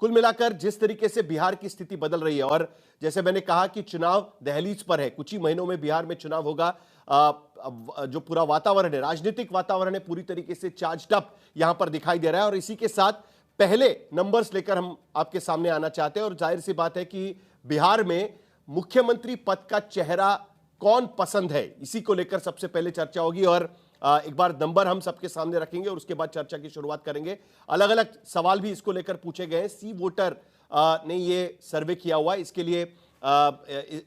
कुल मिलाकर जिस तरीके से बिहार की स्थिति बदल रही है, और जैसे मैंने कहा कि चुनाव दहलीज पर है, कुछ ही महीनों में बिहार में चुनाव होगा। जो पूरा वातावरण है, राजनीतिक वातावरण है, पूरी तरीके से चार्ज्ड अप यहां पर दिखाई दे रहा है। और इसी के साथ पहले नंबर्स लेकर हम आपके सामने आना चाहते हैं। और जाहिर सी बात है कि बिहार में मुख्यमंत्री पद का चेहरा कौन पसंद है, इसी को लेकर सबसे पहले चर्चा होगी। और एक बार नंबर हम सबके सामने रखेंगे और उसके बाद चर्चा की शुरुआत करेंगे। अलग अलग सवाल भी इसको लेकर पूछे गए हैं। सी वोटर ने ये सर्वे किया हुआ है, इसके लिए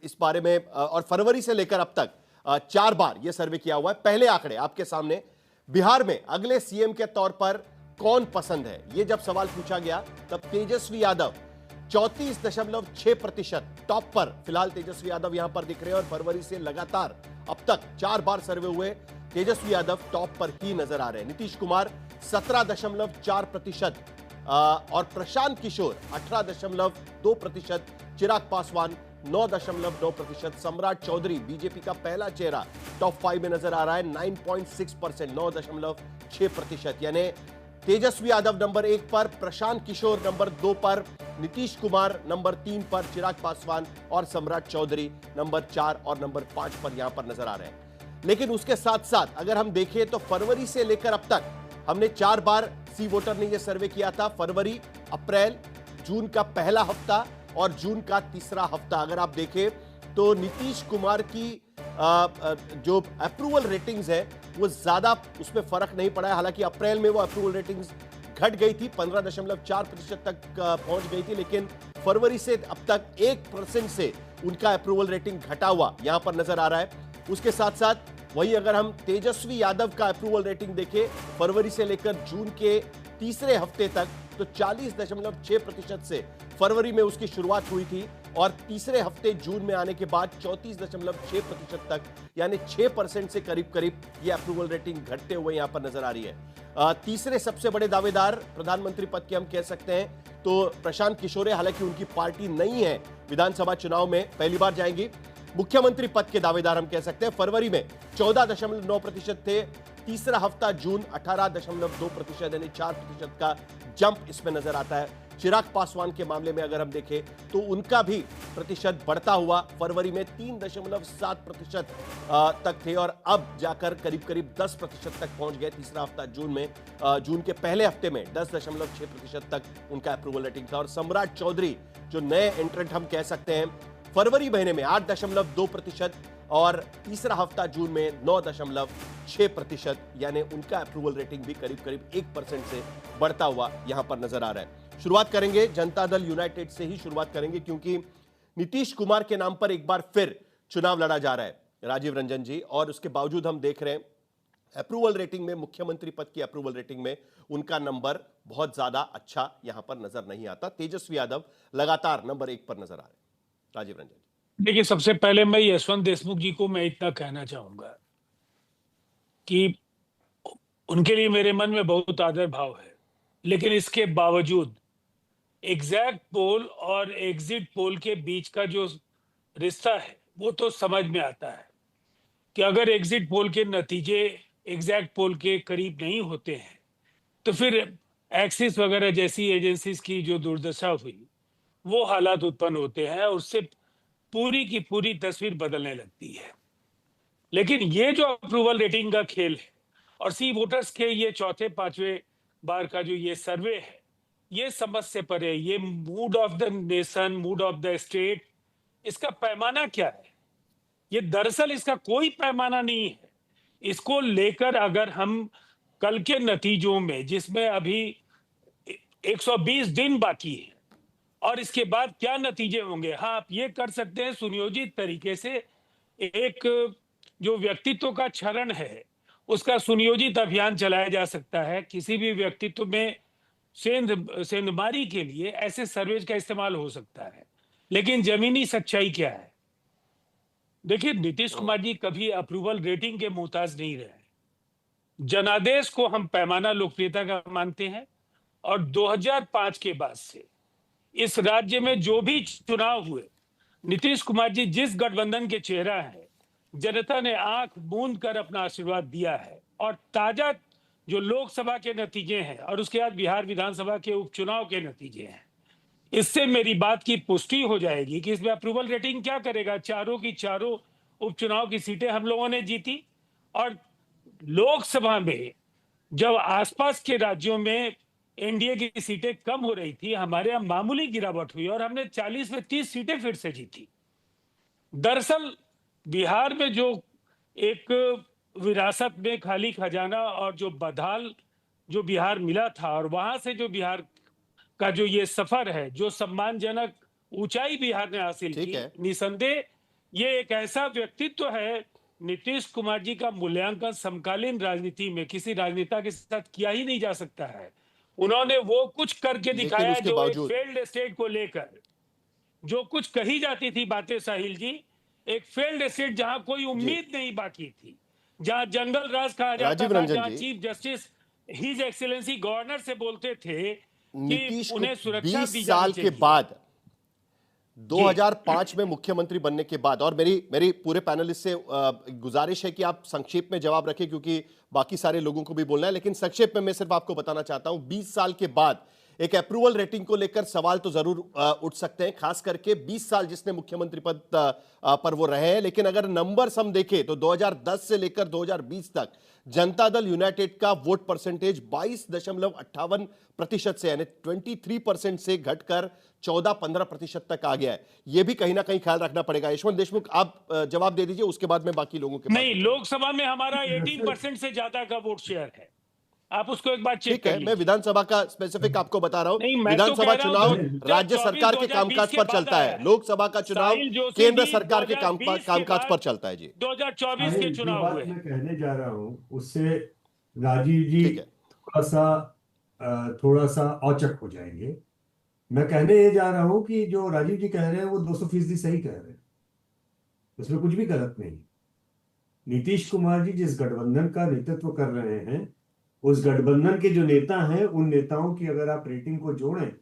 इस बारे में और फरवरी से लेकर अब तक 4 बार यह सर्वे किया हुआ है। पहले आंकड़े आपके सामने, बिहार में अगले सीएम के तौर पर कौन पसंद है, यह जब सवाल पूछा गया तब तेजस्वी यादव 34.6% टॉप पर फिलहाल तेजस्वी यादव यहां पर दिख रहे हैं। और फरवरी से लगातार अब तक 4 बार सर्वे हुए, तेजस्वी यादव टॉप पर ही नजर आ रहे हैं। नीतीश कुमार 17.4%, और प्रशांत किशोर 18.2%, चिराग पासवान 9.9%, सम्राट चौधरी बीजेपी का पहला चेहरा टॉप 5 में नजर आ रहा है 9.6%, 9.6%। यानी तेजस्वी यादव नंबर 1 पर, प्रशांत किशोर नंबर 2 पर, नीतीश कुमार नंबर 3 पर, चिराग पासवान और सम्राट चौधरी नंबर 4 और नंबर 5 पर यहां पर नजर आ रहे हैं। लेकिन उसके साथ साथ अगर हम देखें तो फरवरी से लेकर अब तक हमने 4 बार सी वोटर ने यह सर्वे किया था। फरवरी, अप्रैल, जून का पहला हफ्ता और जून का तीसरा हफ्ता। अगर आप देखें तो नीतीश कुमार की जो अप्रूवल रेटिंग्स है वो ज्यादा उसमें फर्क नहीं पड़ा है। हालांकि अप्रैल में वो अप्रूवल रेटिंग्स घट गई थी, 15.4% तक पहुंच गई थी, लेकिन फरवरी से अब तक 1% से उनका अप्रूवल रेटिंग घटा हुआ यहां पर नजर आ रहा है। उसके साथ साथ वही अगर हम तेजस्वी यादव का अप्रूवल रेटिंग देखें फरवरी से लेकर जून के तीसरे हफ्ते तक, तो 40.6% से फरवरी में उसकी शुरुआत हुई थी और तीसरे हफ्ते जून में आने के बाद 34.6% तक, यानी 6% से करीब करीब यह अप्रूवल रेटिंग घटते हुए यहां पर नजर आ रही है। तीसरे सबसे बड़े दावेदार प्रधानमंत्री पद के हम कह सकते हैं तो प्रशांत किशोर है। हालांकि उनकी पार्टी नहीं है, विधानसभा चुनाव में पहली बार जाएंगी। मुख्यमंत्री पद के दावेदार हम कह सकते हैं, फरवरी में 14.9% थे, तीसरा हफ्ता जून 18.2%, यानी 4% का जंप इसमें नजर आता है। चिराग पासवान के मामले में अगर हम देखें तो उनका भी प्रतिशत बढ़ता हुआ फरवरी में 3.7% तक थे और अब जाकर करीब करीब 10% तक पहुंच गए तीसरा हफ्ता जून में। जून के पहले हफ्ते में 10.6% तक उनका अप्रूवल रेटिंग था। और सम्राट चौधरी जो नए एंट्रेंट हम कह सकते हैं, फरवरी महीने में 8.2% और तीसरा हफ्ता जून में 9.6%, यानी उनका अप्रूवल रेटिंग भी करीब करीब 1% से बढ़ता हुआ यहां पर नजर आ रहा है। शुरुआत करेंगे जनता दल यूनाइटेड से ही शुरुआत करेंगे, क्योंकि नीतीश कुमार के नाम पर एक बार फिर चुनाव लड़ा जा रहा है, राजीव रंजन जी। और उसके बावजूद हम देख रहे हैं अप्रूवल रेटिंग में, मुख्यमंत्री पद की अप्रूवल रेटिंग में उनका नंबर बहुत ज्यादा अच्छा यहां पर नजर नहीं आता। तेजस्वी यादव लगातार नंबर 1 पर नजर आ रहे हैं। राजीव रंजन जी। देखिए, सबसे पहले मैं यशवंत देशमुख जी को मैं इतना कहना चाहूंगा कि उनके लिए मेरे मन में बहुत आदर भाव है, लेकिन इसके बावजूद एग्जैक्ट पोल और एग्जिट पोल के बीच का जो रिश्ता है वो तो समझ में आता है कि अगर एग्जिट पोल के नतीजे एग्जैक्ट पोल के करीब नहीं होते हैं तो फिर एक्सिस वगैरह जैसी एजेंसीज की जो दुर्दशा हुई वो हालात उत्पन्न होते हैं और उससे पूरी की पूरी तस्वीर बदलने लगती है। लेकिन ये जो अप्रूवल रेटिंग का खेल है और सी वोटर्स के ये चौथे पांचवे बार का जो ये सर्वे है, ये समझ से परे, ये mood off the nation, mood off the state, इसका पैमाना क्या है? ये दरअसल इसका कोई पैमाना नहीं है। इसको लेकर अगर हम कल के नतीजों में, जिसमें अभी 120 दिन बाकी है और इसके बाद क्या नतीजे होंगे, हाँ आप ये कर सकते हैं सुनियोजित तरीके से एक जो व्यक्तित्व का क्षरण है उसका सुनियोजित अभियान चलाया जा सकता है। किसी भी व्यक्तित्व में सेंधमारी के लिए ऐसे सर्वेज का इस्तेमाल हो सकता है, लेकिन जमीनी सच्चाई क्या है? देखिए, नीतीश कुमार जी कभी अप्रूवल रेटिंग के मोहताज नहीं रहे। जनादेश को हम पैमाना लोकप्रियता का मानते हैं और 2005 के बाद से इस राज्य में जो भी चुनाव हुए, नीतीश कुमार जी जिस गठबंधन के चेहरा है, जनता ने आंख मूंद कर अपना आशीर्वाद दिया है। और ताजा जो लोकसभा के नतीजे हैं और उसके बाद बिहार विधानसभा के उपचुनाव के नतीजे हैं, इससे मेरी बात की पुष्टि हो जाएगी कि इसमें अप्रूवल रेटिंग क्या करेगा। चारों की चारों उपचुनाव की सीटें हम लोगों ने जीती, और लोकसभा में जब आसपास के राज्यों में एनडीए की सीटें कम हो रही थी, हमारे यहाँ मामूली गिरावट हुई और हमने 40 में 30 सीटें फिर से जीती। दरअसल बिहार में जो एक विरासत में खाली खजाना और जो बदहाल जो बिहार मिला था, और वहां से जो बिहार का जो ये सफर है, जो सम्मानजनक ऊंचाई बिहार ने हासिल ठीक की, है। निसंदेह ये एक ऐसा व्यक्तित्व है। नीतीश कुमार जी का मूल्यांकन समकालीन राजनीति में किसी राजनेता के साथ किया ही नहीं जा सकता है। उन्होंने वो कुछ करके लेकिन दिखाया उसके जो एक बावजूद फेल्ड स्टेट को लेकर, जो कुछ कही जाती थी बातें साहिल जी, एक फेल्ड स्टेट जहां कोई जी, उम्मीद नहीं बाकी थी, जहां जंगल राज कहा जाता राजीव था, रंजन जहां जी, chief justice his excellency governor से बोलते थे कि नीतीश को उन्हें सुरक्षा 20 दी जानी साल के चाहिए। बाद जी 2005 में मुख्यमंत्री बनने के बाद, और मेरी मेरी पूरे पैनलिस्ट से गुजारिश है कि आप संक्षेप में जवाब रखें क्योंकि बाकी सारे लोगों को भी बोलना है, लेकिन संक्षेप में मैं सिर्फ आपको बताना चाहता हूं 20 साल के बाद एक अप्रूवल रेटिंग को लेकर सवाल तो जरूर उठ सकते हैं, खास करके 20 साल जिसने मुख्यमंत्री पद पर वो रहे हैं। लेकिन अगर नंबर्स हम देखें तो 2010 से लेकर 2020 तक जनता दल यूनाइटेड का वोट परसेंटेज 22.58% से, यानी 23% से घटकर 14-15% तक आ गया है। यह भी कहीं ना कहीं ख्याल रखना पड़ेगा। यशवंत देशमुख, आप जवाब दे दीजिए, उसके बाद मैं बाकी लोगों के पास नहीं, भी चलूंगा। लोकसभा में हमारा 18% से ज्यादा का वोट शेयर है। आप उसको एक बार चेक ठीक कर है, मैं लीजिए। विधानसभा का स्पेसिफिक आपको बता रहा हूं। नहीं, मैं तो कह विधानसभा रहा हूं चुनाव राज्य 2024 सरकार के 2020 कामकाज के पर बाद चलता आया है, है। लोकसभा का चुनाव साहिल जोशी केंद्र जी सरकार के 2020 के कामकाज पर बाद चलता है। जी 2024 के साहिल, जो चुनाव बात हुए मैं हैं। कहने जा रहा हूँ उससे राजीव जी ठीक है। थोड़ा सा औचक हो जाएंगे। मैं कहने ये जा रहा हूँ कि जो राजीव जी कह रहे हैं वो 200% सही कह रहे हैं, उसमें कुछ भी गलत नहीं। नीतीश कुमार जी जिस गठबंधन का नेतृत्व कर रहे हैं, उस गठबंधन के जो नेता हैं, उन नेताओं की अगर आप रेटिंग को जोड़ें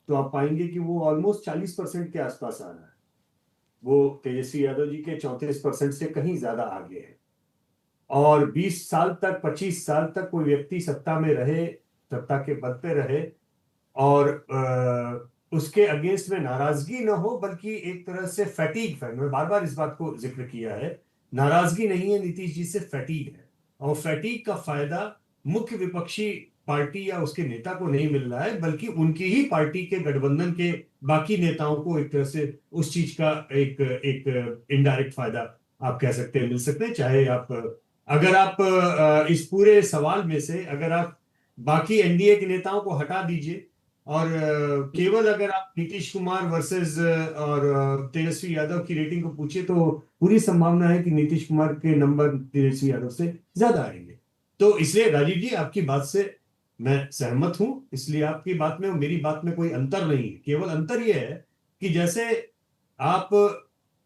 तो आप पाएंगे कि वो ऑलमोस्ट 40% के आसपास आ रहा है। वो तेजस्वी यादव जी के 34% से कहीं ज्यादा आगे है। और 20 साल तक, 25 साल तक कोई व्यक्ति सत्ता में रहे, सत्ता के पद पे रहे, और उसके अगेंस्ट में नाराजगी न हो, बल्कि एक तरह से फैटीग, मैं बार बार इस बात को जिक्र किया है, नाराजगी नहीं है नीतीश जी से, फैटीग है। और फैटीग का फायदा मुख्य विपक्षी पार्टी या उसके नेता को नहीं मिल रहा है, बल्कि उनकी ही पार्टी के गठबंधन के बाकी नेताओं को एक तरह से उस चीज का एक इनडायरेक्ट फायदा आप कह सकते हैं मिल सकते हैं। चाहे आप, अगर आप इस पूरे सवाल में से अगर आप बाकी एनडीए के नेताओं को हटा दीजिए और केवल अगर आप नीतीश कुमार वर्सेस और तेजस्वी यादव की रेटिंग को पूछिए, तो पूरी संभावना है कि नीतीश कुमार के नंबर तेजस्वी यादव से ज्यादा आएंगे। तो इसलिए राजीव जी, आपकी बात से मैं सहमत हूं, इसलिए आपकी बात में और मेरी बात में कोई अंतर नहीं है। केवल अंतर यह है कि जैसे आप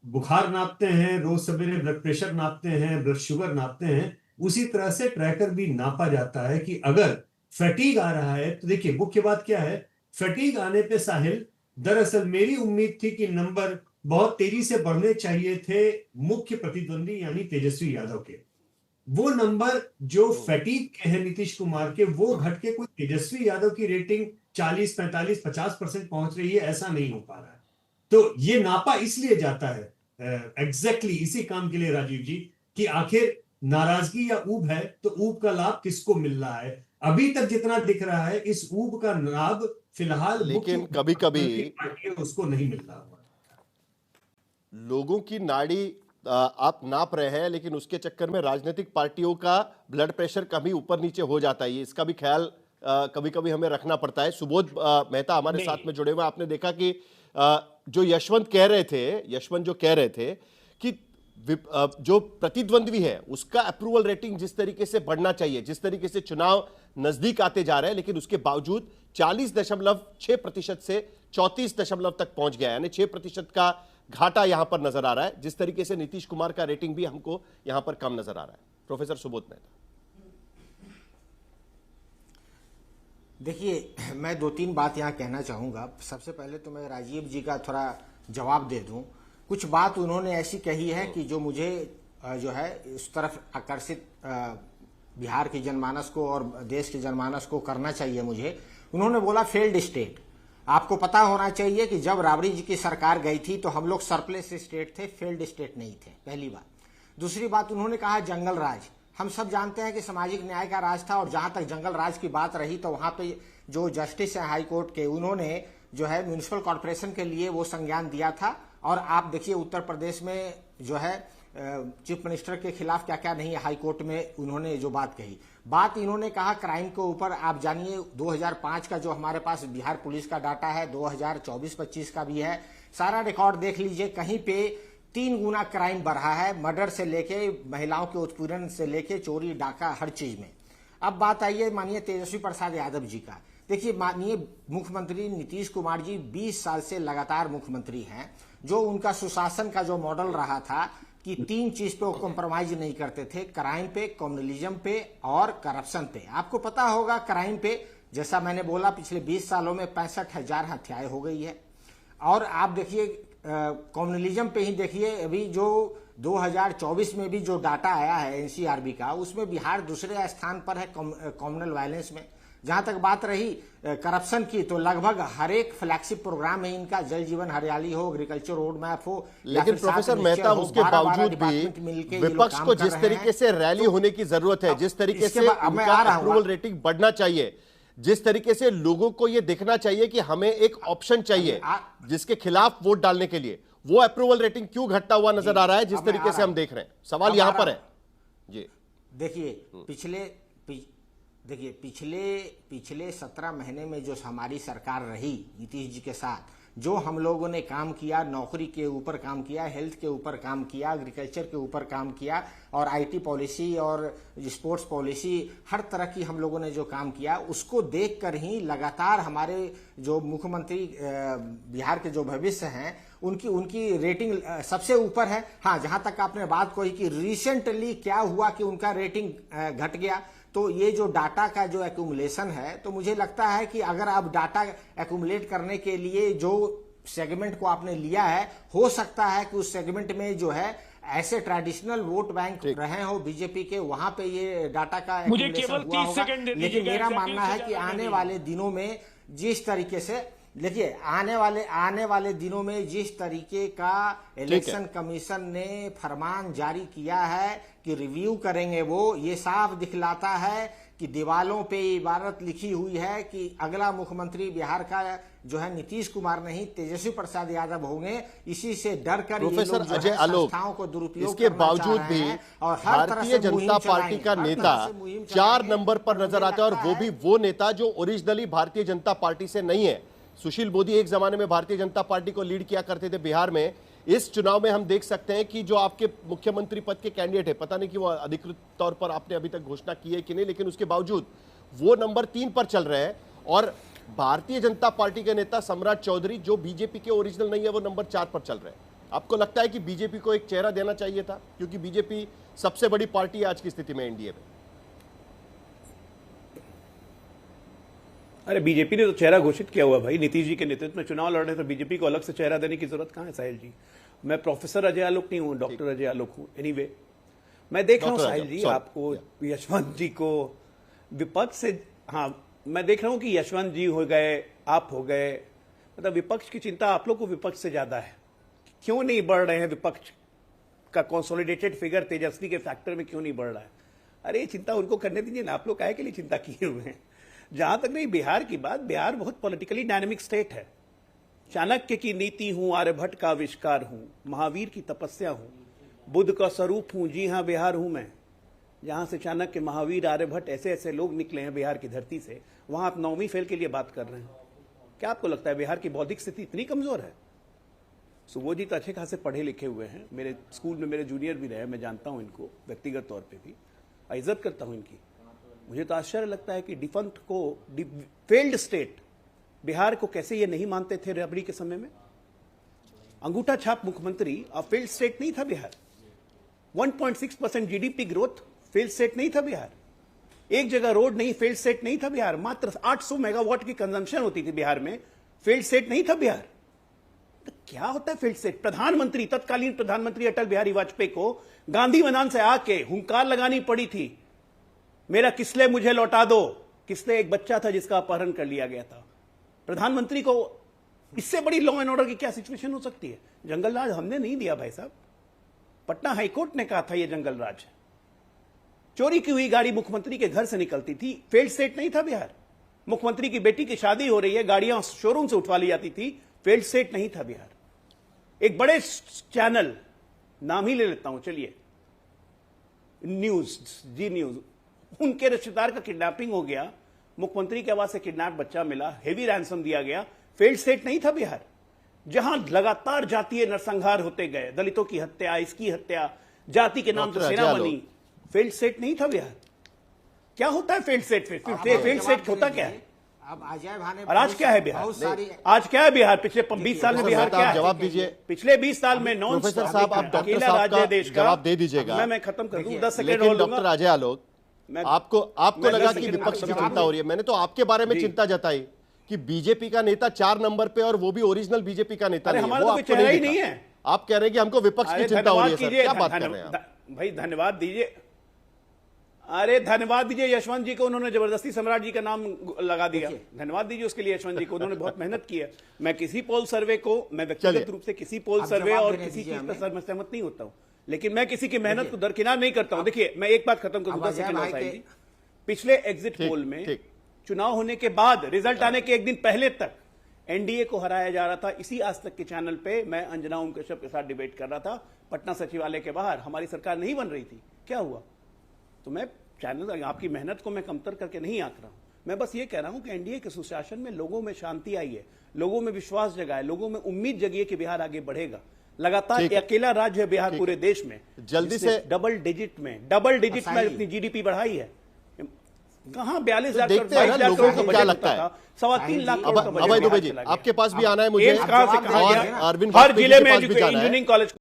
बुखार नापते हैं, रोज सवेरे ब्लड प्रेशर नापते हैं, ब्लड शुगर नापते हैं, उसी तरह से ट्रैकर भी नापा जाता है कि अगर फैटीग आ रहा है तो देखिए मुख्य बात क्या है। फैटीग आने पे साहिल, दरअसल मेरी उम्मीद थी कि नंबर बहुत तेजी से बढ़ने चाहिए थे मुख्य प्रतिद्वंदी यानी तेजस्वी यादव के। वो नंबर जो फैटीग के हैं नीतीश कुमार के, वो घट के कोई तेजस्वी यादव की रेटिंग 40, 45, 50% पहुंच रही है, ऐसा नहीं हो पा रहा है। तो ये नापा इसलिए जाता है एग्जैक्टली इसी काम के लिए राजीव जी, कि आखिर नाराजगी या ऊब है तो ऊब का लाभ किसको मिल रहा है। अभी तक जितना दिख रहा है, इस ऊब का लाभ फिलहाल मुख्य लेकिन कभी कभी पार्टी है उसको नहीं मिल रहा हुआ। लोगों की नाड़ी आप नाप रहे हैं, लेकिन उसके चक्कर में राजनीतिक पार्टियों का ब्लड प्रेशर कभी ऊपर नीचे हो जाता है, इसका भी ख्याल कभी कभी हमें रखना पड़ता है। सुबोध मेहता हमारे साथ में जुड़े हुए, आपने देखा कि जो यशवंत जो कह रहे थे कि जो प्रतिद्वंद्वी है उसका अप्रूवल रेटिंग जिस तरीके से बढ़ना चाहिए, जिस तरीके से चुनाव नजदीक आते जा रहे हैं, लेकिन उसके बावजूद 40.6% से 34 तक पहुंच गया, यानी 6% का घाटा यहां पर नजर आ रहा है। जिस तरीके से नीतीश कुमार का रेटिंग भी हमको यहां पर कम नजर आ रहा है। प्रोफेसर सुबोध मेहता, देखिए, मैं 2-3 बात यहाँ कहना चाहूँगा। सबसे पहले तो मैं राजीव जी का थोड़ा जवाब दे दूँ। कुछ बात उन्होंने ऐसी कही है कि जो मुझे जो है इस तरफ आकर्षित बिहार की जनमानस को और देश की जनमानस को करना चाहिए मुझे। उन्होंने बोला फेल्ड स्टेट। आपको पता होना चाहिए कि जब राबड़ी जी की सरकार गई थी तो हम लोग सरप्लस स्टेट थे, फेल्ड स्टेट नहीं थे, पहली बात। दूसरी बात, उन्होंने कहा जंगल राज। हम सब जानते हैं कि सामाजिक न्याय का राज था, और जहां तक जंगल राज की बात रही तो वहां पे जो जस्टिस है हाई कोर्ट के, उन्होंने जो है म्यूनिसिपल कॉर्पोरेशन के लिए वो संज्ञान दिया था। और आप देखिए उत्तर प्रदेश में जो है चीफ मिनिस्टर के खिलाफ क्या क्या नहीं हाई कोर्ट में उन्होंने जो बात कही। बात इन्होंने कहा क्राइम के ऊपर, आप जानिए 2005 का जो हमारे पास बिहार पुलिस का डाटा है, 2024-25 का भी है, सारा रिकॉर्ड देख लीजिए, कहीं पे 3 गुना क्राइम बढ़ा है, मर्डर से लेके महिलाओं के उत्पीड़न से लेके चोरी डाका हर चीज में। अब बात आई है माननीय तेजस्वी प्रसाद यादव जी का। देखिए माननीय मुख्यमंत्री नीतीश कुमार जी 20 साल से लगातार मुख्यमंत्री हैं। जो उनका सुशासन का जो मॉडल रहा था कि 3 चीज पे वो कॉम्प्रोमाइज नहीं करते थे, क्राइम पे, कम्युनलिज्म पे और करप्शन पे। आपको पता होगा क्राइम पे, जैसा मैंने बोला, पिछले 20 सालों में 65,000 हत्याएं हो गई है। और आप देखिए कम्युनलिज्म पे ही देखिए, अभी जो 2024 में भी जो डाटा आया है एनसीआरबी का, उसमें बिहार दूसरे स्थान पर है कम्युनल वायलेंस में। जहां तक बात रही करप्शन की, तो लगभग हर एक फ्लैगशिप प्रोग्राम है इनका, जल जीवन हरियाली हो, एग्रीकल्चर रोड मैप हो, लेकिन प्रोफेसर मेहता उसके बावजूद भी विपक्ष को जिस तरीके से रैली होने की जरूरत है, जिस तरीके से अप्रूवल रेटिंग बढ़ना चाहिए, जिस तरीके से लोगों को यह दिखना चाहिए कि हमें एक ऑप्शन चाहिए जिसके खिलाफ वोट डालने के लिए, वो अप्रूवल रेटिंग क्यों घटता हुआ नजर आ रहा है जिस तरीके से हम देख रहे हैं? सवाल यहां पर है जी। देखिए पिछले 17 महीने में जो हमारी सरकार रही नीतीश जी के साथ, जो हम लोगों ने काम किया, नौकरी के ऊपर काम किया, हेल्थ के ऊपर काम किया, एग्रीकल्चर के ऊपर काम किया, और आईटी पॉलिसी और स्पोर्ट्स पॉलिसी, हर तरह की हम लोगों ने जो काम किया, उसको देखकर ही लगातार हमारे जो मुख्यमंत्री बिहार के जो भविष्य हैं उनकी रेटिंग सबसे ऊपर है। हाँ, जहां तक आपने बात कही कि रिसेंटली क्या हुआ कि उनका रेटिंग घट गया, तो ये जो डाटा का जो एक्यूमुलेशन है, तो मुझे लगता है कि अगर आप डाटा एक्यूमुलेट करने के लिए जो सेगमेंट को आपने लिया है, हो सकता है कि उस सेगमेंट में जो है ऐसे ट्रेडिशनल वोट बैंक रहे हो बीजेपी के, वहां पे ये डाटा का एक्यूमुलेशन हुआ होगा। लेकिन मेरा मानना है कि आने वाले दिनों में जिस तरीके से, देखिए आने वाले दिनों में जिस तरीके का इलेक्शन कमीशन ने फरमान जारी किया है कि रिव्यू करेंगे, वो ये साफ दिखलाता है कि दीवालों पे इबारत लिखी हुई है कि अगला मुख्यमंत्री बिहार का जो है नीतीश कुमार नहीं तेजस्वी प्रसाद यादव होंगे। इसी से डर कर प्रोफेसर अजय आलोक को दुरुपयोग इसके बावजूद भी भारतीय जनता पार्टी का नेता 4 नंबर पर नजर आता है, और वो भी वो नेता जो ओरिजिनली भारतीय जनता पार्टी से नहीं है। सुशील मोदी एक जमाने में भारतीय जनता पार्टी को लीड किया करते थे बिहार में। इस चुनाव में हम देख सकते हैं कि जो आपके मुख्यमंत्री पद के कैंडिडेट है, पता नहीं कि वो अधिकृत तौर पर आपने अभी तक घोषणा की है कि नहीं, लेकिन उसके बावजूद वो नंबर 3 पर चल रहे हैं, और भारतीय जनता पार्टी के नेता सम्राट चौधरी जो बीजेपी के ओरिजिनल नहीं है, वो नंबर 4 पर चल रहे हैं। आपको लगता है कि बीजेपी को एक चेहरा देना चाहिए था, क्योंकि बीजेपी सबसे बड़ी पार्टी है आज की स्थिति में एनडीए में? अरे बीजेपी ने तो चेहरा घोषित किया हुआ भाई, नीतीश जी के नेतृत्व में चुनाव लड़ रहे, तो बीजेपी को अलग से चेहरा देने की जरूरत कहां है साहिल जी? मैं प्रोफेसर अजय आलोक नहीं हूं, डॉक्टर अजय आलोक हूं। एनीवे, मैं देख रहा हूं साहिल जी आपको, यशवंत जी को विपक्ष से, हाँ मैं देख रहा हूं कि यशवंत जी हो गए, आप हो गए, मतलब विपक्ष की चिंता आप लोग को विपक्ष से ज्यादा है। क्यों नहीं बढ़ रहे हैं विपक्ष का कंसोलिडेटेड फिगर तेजस्वी के फैक्टर में क्यों नहीं बढ़ रहा है? अरे ये चिंता उनको करने दीजिए ना, आप लोग काहे के लिए चिंता किए हुए हैं? जहां तक नहीं बिहार की बात, बिहार बहुत पॉलिटिकली डायनेमिक स्टेट है। चाणक्य की नीति हूं, आर्यभट्ट का आविष्कार हूं, महावीर की तपस्या हूं, बुद्ध का स्वरूप हूं, जी हां बिहार हूं मैं। जहां से चाणक्य, महावीर, आर्यभट्ट ऐसे ऐसे लोग निकले हैं बिहार की धरती से, वहां आप 9वीं फेल के लिए बात कर रहे हैं। क्या आपको लगता है बिहार की बौद्धिक स्थिति इतनी कमजोर है? वो जी तो अच्छे खासे पढ़े लिखे हुए हैं, मेरे स्कूल में मेरे जूनियर भी रहे, मैं जानता हूं इनको व्यक्तिगत तौर पर भी, इज्जत करता हूं इनकी। मुझे तो आश्चर्य लगता है कि डिफंक्ट को, फेल्ड स्टेट बिहार को कैसे ये नहीं मानते थे राबड़ी के समय में। अंगूठा छाप मुख्यमंत्री, अब फेल्ड स्टेट नहीं था Bihar. 1.6% GDP growth, failed state नहीं था बिहार। एक जगह रोड नहीं, फेल्ड स्टेट नहीं था बिहार। मात्र 800 मेगावाट की कंजम्पशन होती थी बिहार में, फेल्ड स्टेट नहीं था बिहार। तो क्या होता है फेल्ड स्टेट? प्रधानमंत्री, तत्कालीन प्रधानमंत्री अटल बिहारी वाजपेयी को गांधी मैदान से आके हुंकार लगानी पड़ी थी, मेरा किसले मुझे लौटा दो। किसले एक बच्चा था जिसका अपहरण कर लिया गया था, प्रधानमंत्री को इससे बड़ी लॉ एंड ऑर्डर की क्या सिचुएशन हो सकती है? जंगल राज हमने नहीं दिया भाई साहब, पटना हाईकोर्ट ने कहा था ये जंगल राज। चोरी की हुई गाड़ी मुख्यमंत्री के घर से निकलती थी, फेल्ड स्टेट नहीं था बिहार। मुख्यमंत्री की बेटी की शादी हो रही है, गाड़ियां शोरूम से उठवा ली जाती थी, फेल्ड स्टेट नहीं था बिहार। एक बड़े चैनल, नाम ही ले लेता हूं, चलिए, न्यूज, जी न्यूज, उनके रिश्तेदार का किडनैपिंग हो गया, मुख्यमंत्री के आवाज से किडनैप बच्चा मिला, हेवी रैंसम दिया गया, फेल्ड स्टेट नहीं था बिहार। जहां लगातार जातीय नरसंहार होते गए, दलितों की हत्या, इसकी हत्या, जाति के नाम से सेना बनी, फेल्ड स्टेट नहीं था बिहार। क्या होता है फेल्ड स्टेट? फेल्ड स्टेट होता क्या है? अब अजय भाई ने और आज क्या है बिहार? आज क्या है बिहार? पिछले 20 साल में बिहार क्या है? जवाब दीजिए। पिछले 20 साल में नॉन प्रोफेसर साहब, आप डॉक्टर अकेला साहब राज्य का देश का जवाब दे दीजिएगा। मैं खत्म कर दूं, 10 सेकंड लेकिन और डॉक्टर लूंगा। अजय आलोक, आपको मैं लगा 10 कि सेकंड विपक्ष की जवाब चिंता हो रही है। मैंने तो आपके बारे में जी। चिंता जताई कि बीजेपी का नेता 4 नंबर पे, और वो भी ओरिजिनल बीजेपी का नेता अरे नहीं है, हमारा वो तो कोई आपको चेहरा ही दिखा। नहीं है। आप कह रहे हैं कि हमको विपक्ष की अरे चिंता हो रही है। धन्यवाद सर, कीजिए, क्या बात कर रहे हैं आप? भाई धन्यवाद दीजिए। अरे धन्यवाद दीजिए यशवंत जी को, उन्होंने जबरदस्ती सम्राट जी का नाम लगा दिया। धन्यवाद दीजिए उसके लिए यशवंत जी को, उन्होंने बहुत मेहनत की है। मैं किसी पोल सर्वे को, मैं व्यक्तिगत रूप से किसी पोल अब सर्वे जवाब और देने किसी दीजिए चीज पर हमें। मैं सहमत नहीं होता हूं, लेकिन मैं किसी की मेहनत को दरकिनार नहीं करता हूं। देखिए, मैं एक बात खत्म कर दूं, 10 अजय सेकंड भाई और के- साहिब जी। पिछले एग्जिट ठीक, पोल में ठीक। चुनाव होने के बाद, रिजल्ट आने के एक दिन पहले तक एनडीए को हराया जा रहा था। इसी आज तक के चैनल पे मैं अंजना ओम कश्यप के साथ डिबेट कर रहा था, पटना सचिवालय के बाहर। हमारी सरकार नहीं बन रही थी, क्या हुआ? तो मैं चैनल, आपकी मेहनत को मैं कमतर करके नहीं आंक रहा हूं। मैं बस ये कह रहा हूं कि एनडीए के सुशासन में लोगों में शांति आई है, लोगों में विश्वास जगा है, लोगों में उम्मीद जगी है कि बिहार आगे बढ़ेगा। लगातार ठीक है। अकेला राज्य है बिहार पूरे देश में जल्दी जिसने से- डबल डिजिट में असाई। अपनी जीडीपी बढ़ाई है। कहां 42,000 देखते हैं ना 22,000 लोगों करोड़ को का क्या बजट लगता होता है। था, 3.25 लाख करोड़ का बजट अभय दुबे बिहार जी, चला गया। आपके पास भी आना है मुझे, एम्स कहां से कहां और गया? अरविंद हर वाजपेयी जिले के में पास भी जाना है। Engineering college